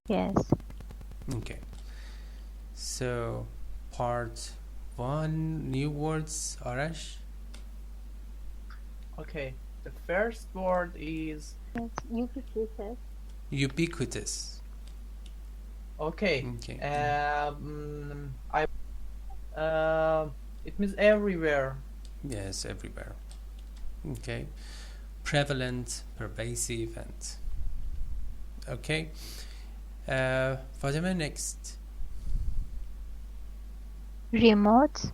Yes. Okay. So, part 1, new words, Arash? Okay, the first word is Yes. Ubiquitous. Ubiquitous. okay. Okay. It means everywhere. Yes, everywhere. Okay. Prevalent, pervasive, and okay. Fatima, next. Remote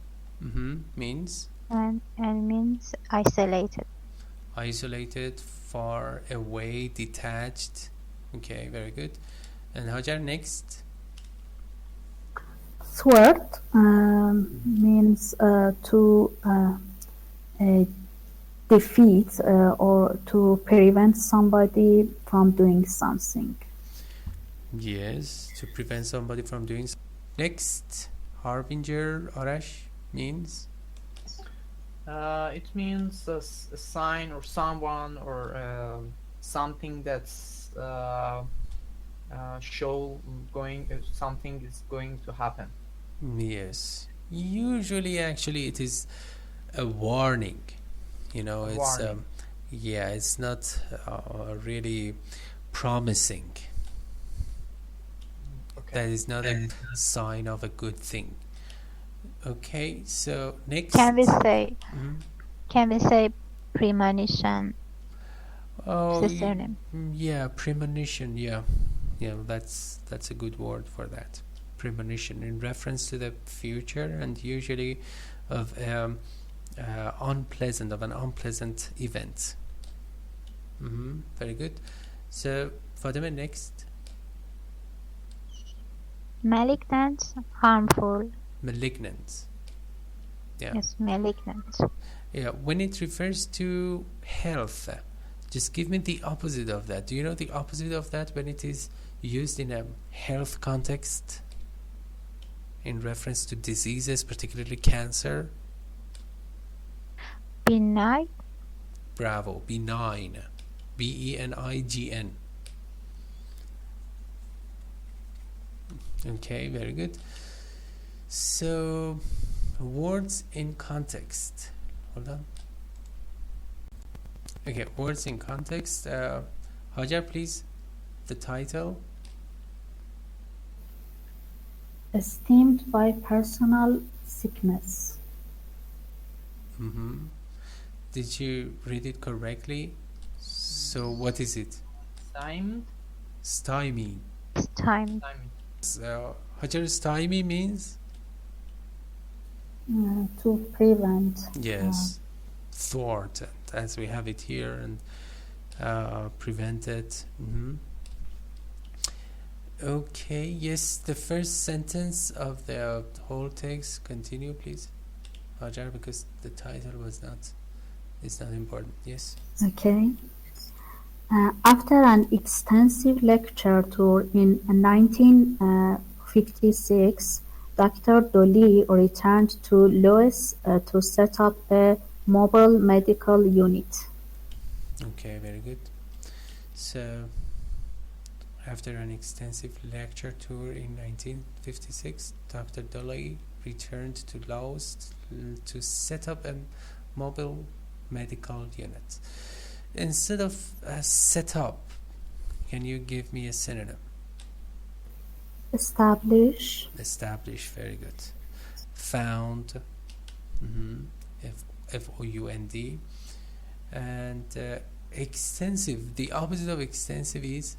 Means and means isolated. isolated, far away, detached. Okay, very good. And Hajar, next. Thwart means to defeat or to prevent somebody from doing something. Yes, to prevent somebody from doing so. Next, harbinger, Arash, means It means a sign or someone or something that's show something is going to happen. yes. Usually, actually, it is a warning. You know, it's Warning. yeah, it's not really promising. Okay. That is not a sign of a good thing. Okay, so next. Can we say Mhm. premonition? Oh, It's a synonym. yeah, premonition. Yeah, that's a good word for that. Premonition in reference to the future and usually of an unpleasant event. Very good. So Fatima, next. Malignant, harmful. Malignant. Yeah. Yes, malignant. Yeah, when it refers to health, just give me the opposite of that. Do you know the opposite of that when it is used in a health context? In reference to diseases, particularly cancer? Benign. Bravo, benign. BENIGN. Okay, very good. So, words in context. Hold on. Okay, words in context. Hajar, please, the title. Esteemed by personal sickness. Did you read it correctly? So, what is it? Time. Stymie. Time. So, Hajar, stymie means? To prevent. Yes, thwart, as we have it here, and prevent it. Okay, yes, the first sentence of the whole text. Continue, please, Hajar, because the title is not important. Yes. Okay. After an extensive lecture tour in 1956, Dr. Dolly returned to Louis to set up a mobile medical unit. Okay, very good. So, after an extensive lecture tour in 1956, Dr. Dolly returned to Laos to set up a mobile medical unit. Instead of set up, can you give me a synonym? Establish. Establish, very good. Found, FOUND. And extensive, the opposite of extensive is?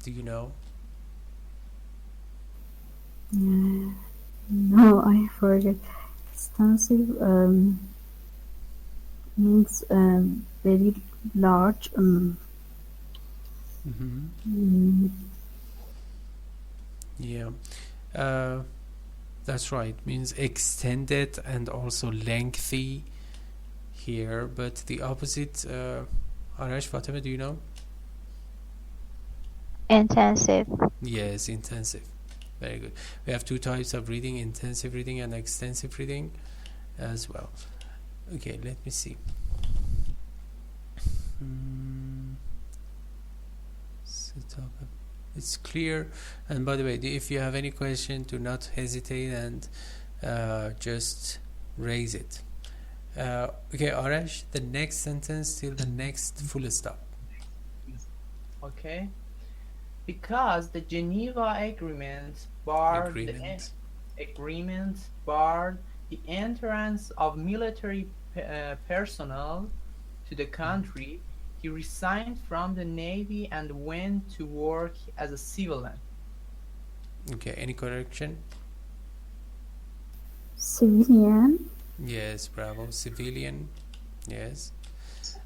Do you know? No, I forget. Extensive means very large. Yeah, that's right. Means extended and also lengthy here, but the opposite. Arash, Fatima, do you know? Intensive. Yes, intensive. Very good. We have two types of reading: intensive reading and extensive reading, as well. Okay, let me see. Set up it's clear. And by the way, if you have any question, do not hesitate and just raise it. Okay, Arash, the next sentence till the next full stop. Okay. Because the Geneva Agreement barred the entrance of military personnel to the country, he resigned from the Navy and went to work as a civilian. Okay, any correction? Civilian. Yes, bravo. Civilian. Yes.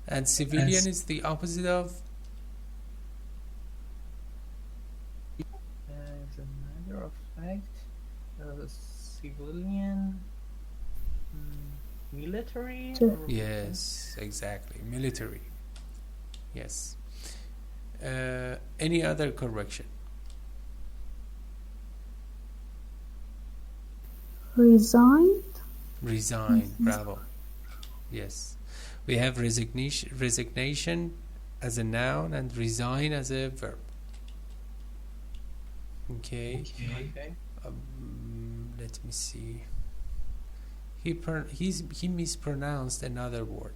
And civilian is the opposite of? As a matter of fact, civilian, military? Yes, exactly. Military. Yes. Any other correction? Resigned. Bravo. Yes. We have resignation as a noun and resign as a verb. Okay. Let me see. He mispronounced another word.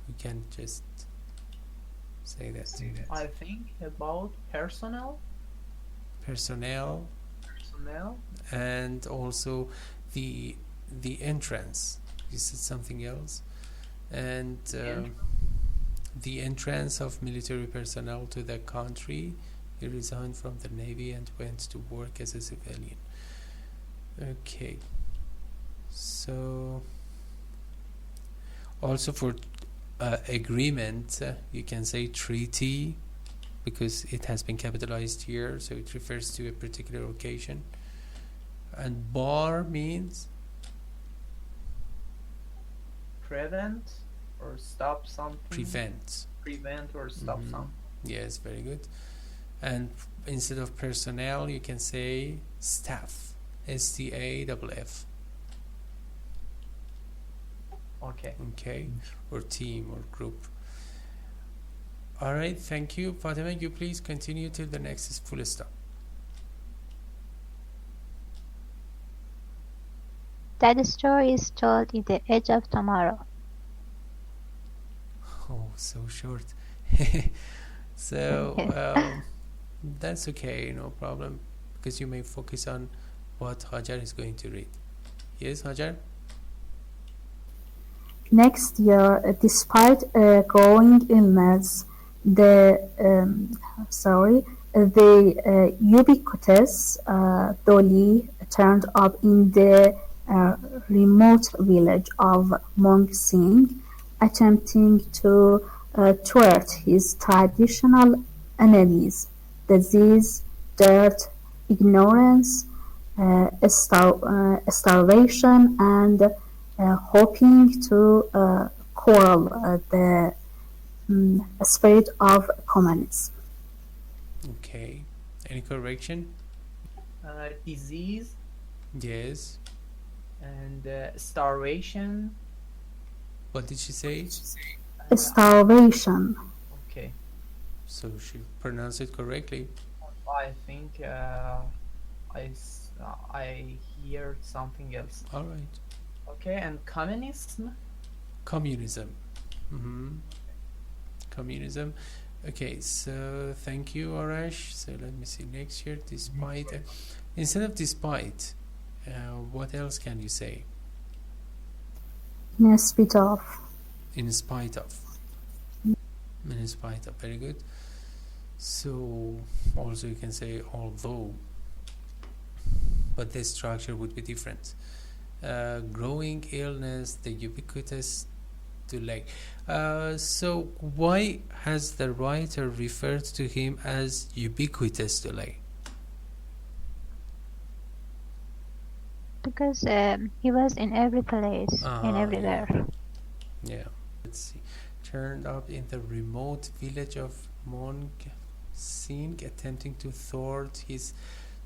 We can just say that. I think about personnel, and also the entrance. You said something else, and the entrance of military personnel to the country. He resigned from the Navy and went to work as a civilian. Okay. So also for agreement, you can say treaty, because it has been capitalized here, so it refers to a particular occasion. And bar means prevent or stop something. prevent or stop something. Yes, very good. And instead of personnel, you can say staff, STAFF. Okay, or team or group. All right, thank you. Fatima, you please continue till the next full stop. That story is told in The Edge of Tomorrow. Oh, so short. So that's okay, no problem, because you may focus on what Hajar is going to read. Yes, Hajar? Next year, despite a growing illness, the ubiquitous Dolly turned up in the remote village of Sing, attempting to thwart his traditional enemies: disease, dirt, ignorance, starvation, and hoping to quell the spirit of communism. Okay. Any correction? Disease Yes. and starvation. What did she say? Starvation. Okay. So she pronounced it correctly. I think I hear something else. All right. Okay, and communism. Communism. Communism. Okay, so thank you, Arash. So let me see next year. Despite, instead of despite, what else can you say? In spite of. In spite of. In spite of. Very good. So also you can say although, but the structure would be different. Growing illness, the ubiquitous delay. So why has the writer referred to him as ubiquitous delay? Because he was in every place and everywhere. Yeah. Let's see. Turned up in the remote village of Sing, attempting to thwart his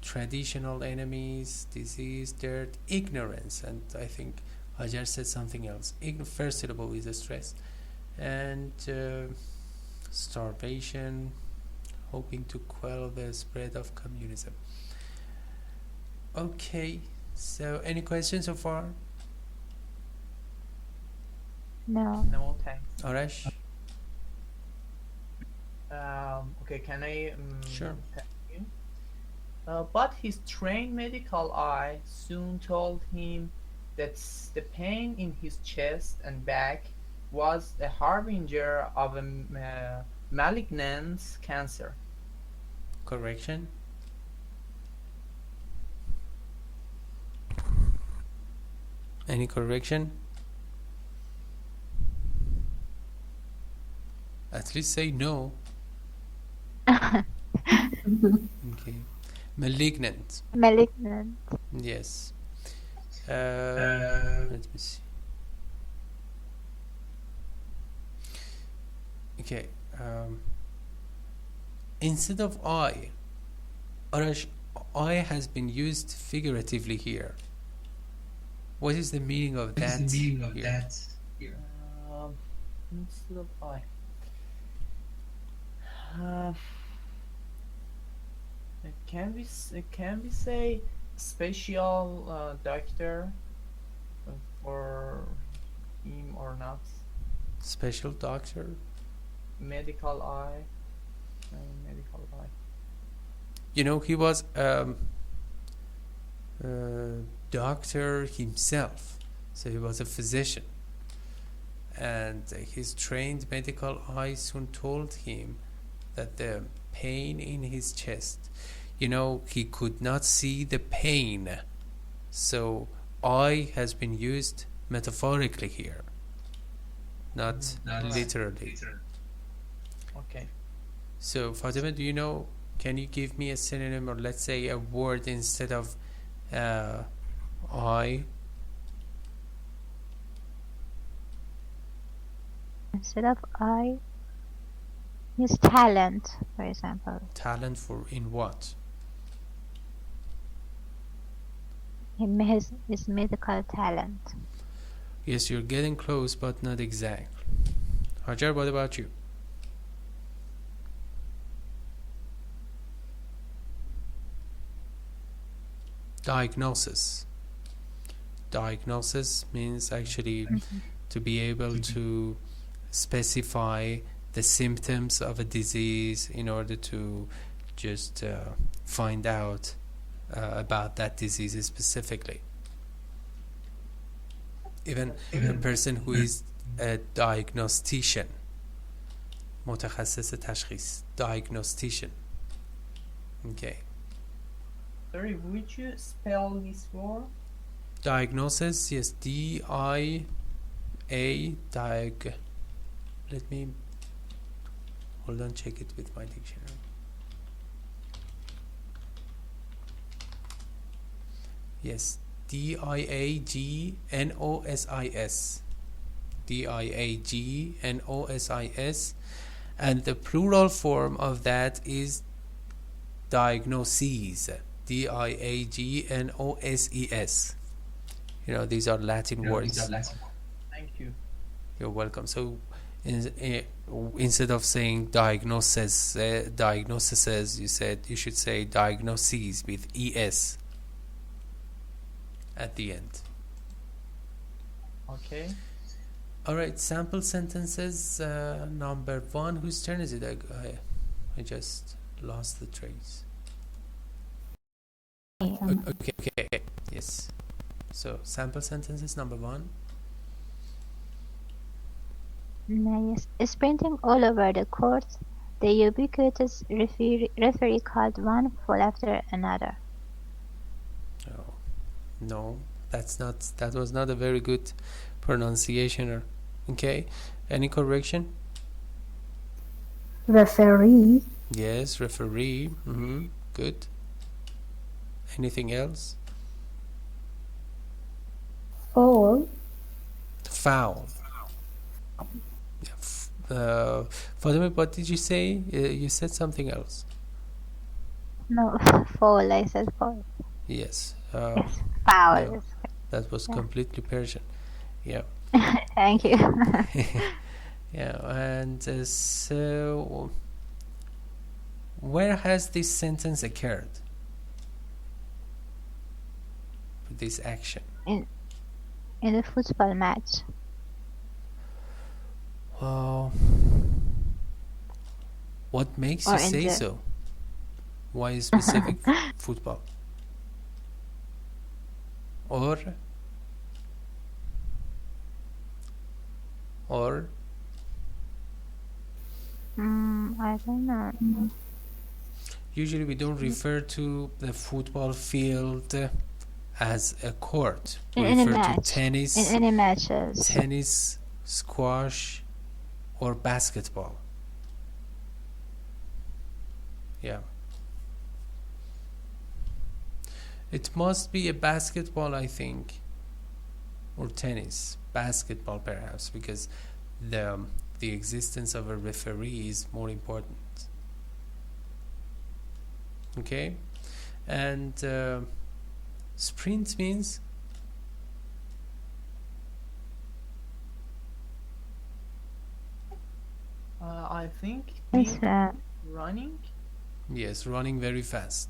traditional enemies, disease, dirt, ignorance, and I think Hajar said something else. First syllable is stress. And starvation, hoping to quell the spread of communism. Okay, so any questions so far? No. No, thanks. Arash? Okay, can I? Sure. Continue? But his trained medical eye soon told him that the pain in his chest and back was a harbinger of a malignant cancer. Correction? Any correction? At least say no. Okay. Malignant. Malignant. Yes. Let me see. Okay. Instead of I, Arash, I has been used figuratively here. What is the meaning of that? Instead of I. Can we say special doctor for him or not? Special doctor? Medical eye. Medical eye. You know, he was doctor himself, so he was a physician, and his trained medical eye soon told him that the pain in his chest, you know, he could not see the pain, so eye has been used metaphorically here, not literally. Okay. So Fatima, do you know, can you give me a synonym, or let's say a word instead of I? Instead of I, use talent, for example. Talent for in what? His medical talent. Yes, you're getting close, but not exact. Hajar, what about you? Diagnosis. Diagnosis means actually to be able to specify the symptoms of a disease in order to just find out about that disease specifically. Even a person who is a diagnostician, متخصص تشخیص, diagnostician. Okay. Sorry, would you spell this word? Diagnosis, yes, D-I-A, diag. Let me, hold on, check it with my dictionary. Yes, D-I-A-G-N-O-S-I-S. D-I-A-G-N-O-S-I-S. And the plural form of that is diagnoses. D-I-A-G-N-O-S-E-S. You know, these are Latin words. Thank you. You're welcome. So instead of saying diagnosis, you should say diagnoses with es at the end. Okay. All right, sample sentences. Number 1. Whose turn is it? I just lost the trace. Okay. Yes. So sample sentences number 1. Yes. Sprinting all over the court, the ubiquitous referee called one foul after another. Oh, no, that was not a very good pronunciation. Okay, any correction? Referee. Yes, referee. Good. Anything else? Foul. Foul. Fatima, what did you say? You said something else. No, foul. I said foul. Yes. Yes, foul. No, that was completely Persian. Yeah. Thank you. Yeah, and so where has this sentence occurred? This action. in in a football match. Well, what makes Or you in say the so? Why specific football? Or I don't know. usually we don't refer to the football field as a court. We In a refer to match. In tennis, any matches. squash, or basketball. Yeah. It must be a basketball, I think, or tennis. Basketball, perhaps, because the existence of a referee is more important. Okay, and sprint means I think It's, running. yes, running very fast.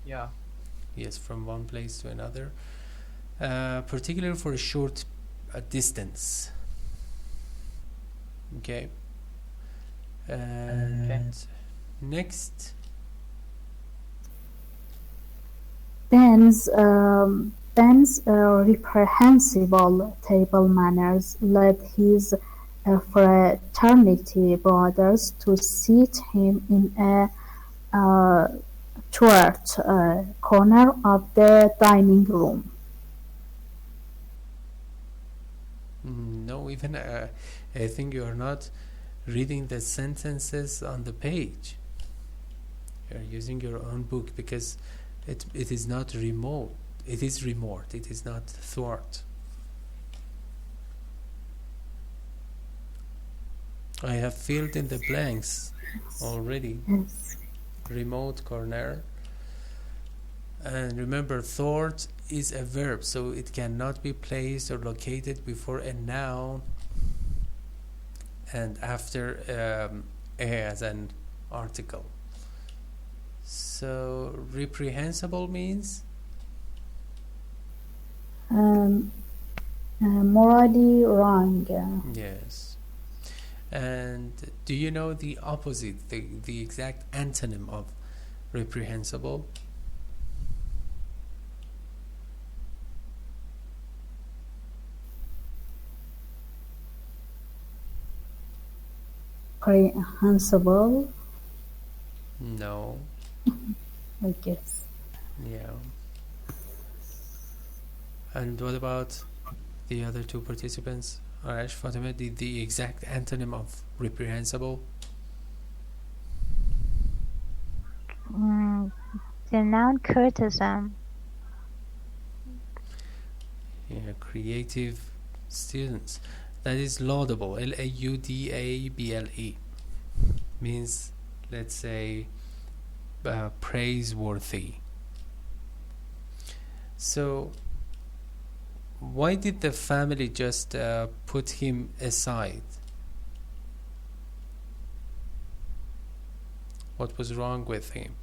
Yeah. Yes, from one place to another, particularly for a short distance. Okay. And next, Ben's reprehensible table manners led his fraternity brothers to seat him in a third corner of the dining room. no, even I think you are not reading the sentences on the page. You are using your own book because it is not remote. It is remote. It is not thwart. I have filled in the blanks already. Yes. Remote corner. And remember, thwart is a verb, so it cannot be placed or located before a noun and after a as an article. So reprehensible means Morally wrong. yes. And do you know the opposite, the exact antonym of reprehensible? Reprehensible, No. I guess. Yeah. And what about the other two participants? Arash, Fatima, the exact antonym of reprehensible? The noun criticism. Yeah, creative students. That is laudable. Laudable. Means, let's say, praiseworthy. So, why did the family just put him aside? What was wrong with him?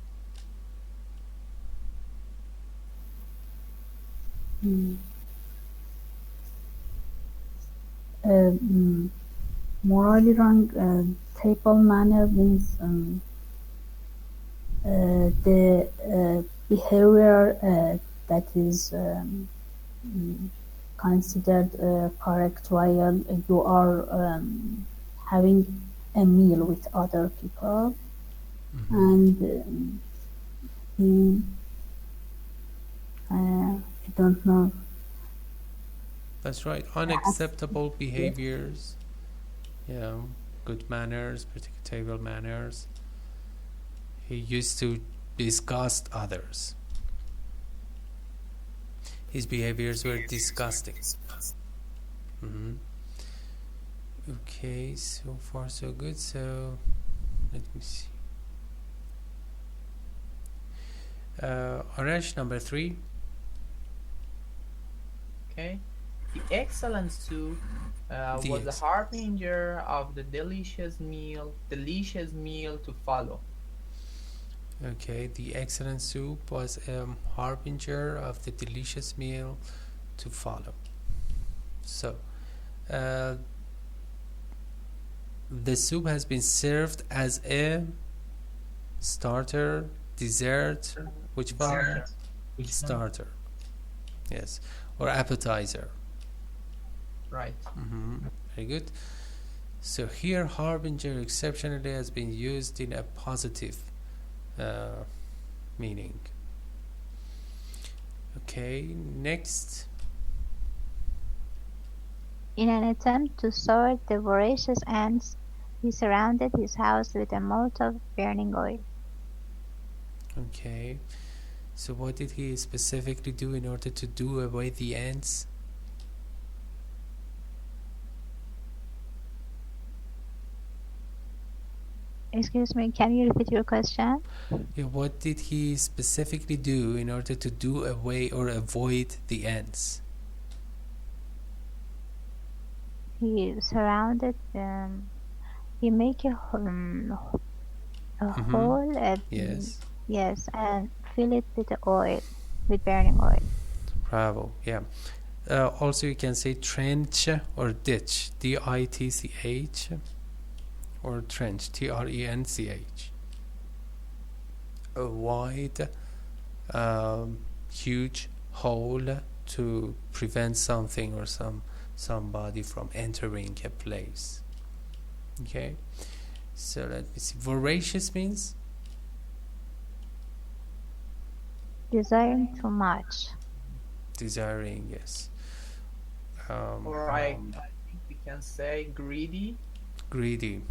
Morally wrong table manner means the behavior that is considered correct while you are having a meal with other people, and I don't know. That's right. Unacceptable behaviors. Yeah, good manners, particular table manners. He used to disgust others. His behaviors were disgusting. Okay, so far so good. So let me see. Arash, number 3. Okay. The excellent soup The was the ex harbinger of the delicious meal to follow. Okay, the excellent soup was a harbinger of the delicious meal to follow. So, uh, the soup has been served as a starter, dessert, which one? Starter. Starter, yes, or appetizer. Right. Very good. So here, harbinger exceptionally has been used in a positive meaning. Okay, next. In an attempt to sword the voracious ants, he surrounded his house with a moat of burning oil. Okay, so what did he specifically do in order to do away the ants? Excuse me, can you repeat your question? Yeah, what did he specifically do in order to do away or avoid the ants? He surrounded, he make a hole, Yes, yes, and fill it with oil, with burning oil. bravo. Yeah. Also, you can say trench or ditch, D-I-T-C-H, or trench, T-R-E-N-C-H. A wide, huge hole to prevent something or somebody from entering a place. Okay, so let me see. Voracious means Desiring too much. desiring, yes. Or I think we can say greedy. Greedy,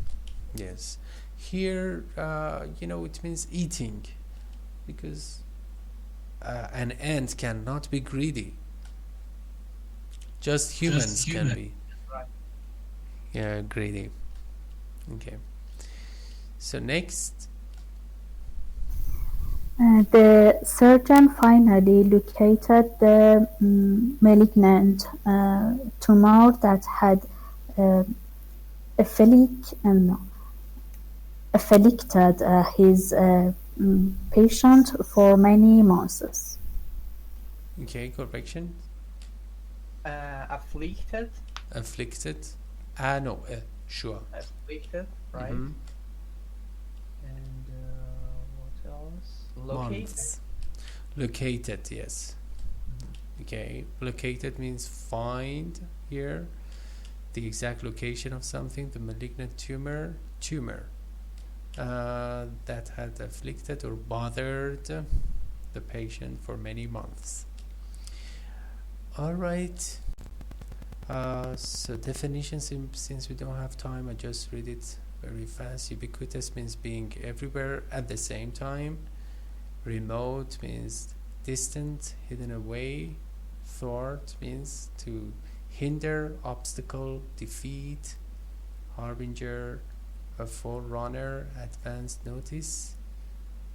yes. Here, it means eating, because an ant cannot be greedy. Just humans can be. Right. Yeah, greedy. Okay. So next. The surgeon finally located the malignant tumor that had uh, afflicted his patient for many months. Okay, correction. Afflicted. Afflicted. No, sure. Afflicted, right? Mhm. And what else? Located. Months. Located, yes. Okay, located means find here the exact location of something, the malignant tumor that had afflicted or bothered the patient for many months. All right. So definitions, since we don't have time, I just read it very fast. Ubiquitous means being everywhere at the same time. Remote means distant, hidden away. Thwart means to hinder, obstacle, defeat. Harbinger, a forerunner, advance notice.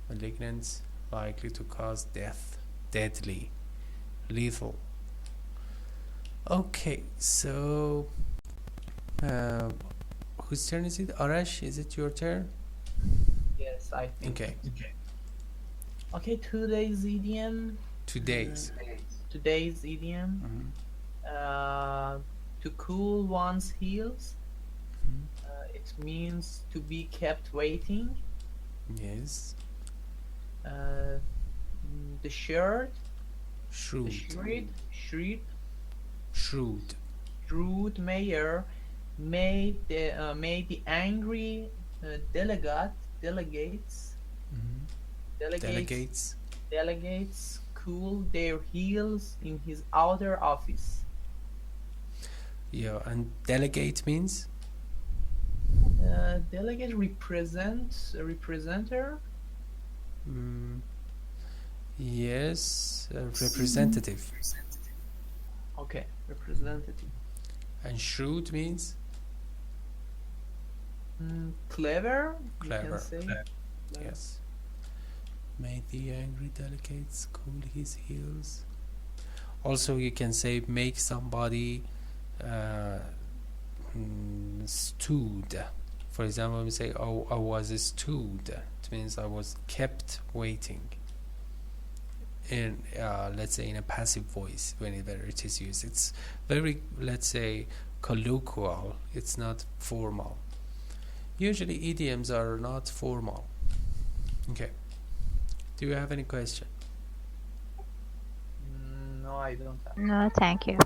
Malignant, likely to cause death, deadly, lethal. Okay, so whose turn is it? Arash, is it your turn? Yes, I think. Okay, Okay, today's idiom. today's. Today's idiom. To cool one's heels. It means to be kept waiting. Yes. The shirt. Shrewd. Shrewd mayor made the angry delegates cool their heels in his outer office. Yeah, and delegate means? Delegate representer. Yes, representative. Okay, representative. And shrewd means? Clever. You Clever. can say. Clever. Yes. Made the angry delegates cool his heels. Also, you can say make somebody stewed. For example, we say, oh, I was stewed. It means I was kept waiting. In let's say in a passive voice, whenever it is used, it's very, let's say, colloquial. It's not formal. Usually idioms are not formal. Okay. Do you have any question? No, I don't have. No, thank you.